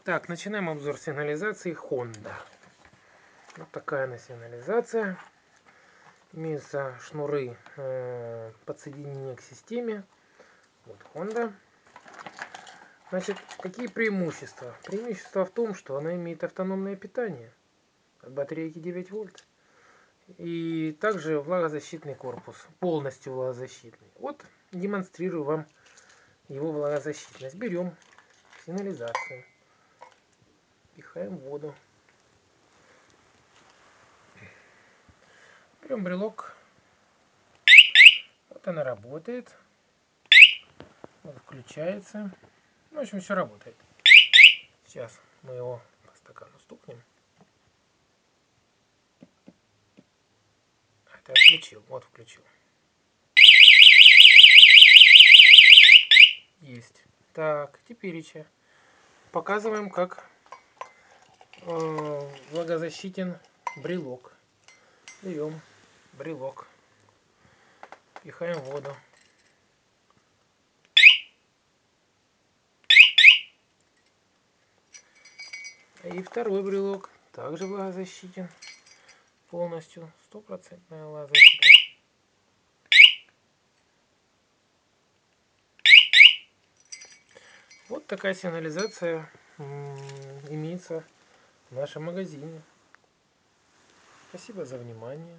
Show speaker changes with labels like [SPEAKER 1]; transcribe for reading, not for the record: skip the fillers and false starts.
[SPEAKER 1] Так, начинаем обзор сигнализации Honda. Вот такая она сигнализация. Имеются шнуры подсоединения к системе. Вот Honda. Значит, какие преимущества? Преимущество в том, что она имеет автономное питание от батарейки 9 вольт. И также влагозащитный корпус, полностью влагозащитный. Вот демонстрирую вам его влагозащитность. Берем сигнализацию, пихаем в воду. Берем брелок. Вот она работает. Вот включается. В общем, все работает. Сейчас мы его по стакану стукнем. Это я включил. Вот включил. Есть. Так, теперь еще показываем, как влагозащитен брелок. Берем брелок, пихаем в воду. И второй брелок также влагозащитен полностью, 100% влагозащита. Вот такая сигнализация имеется в нашем магазине. Спасибо за внимание.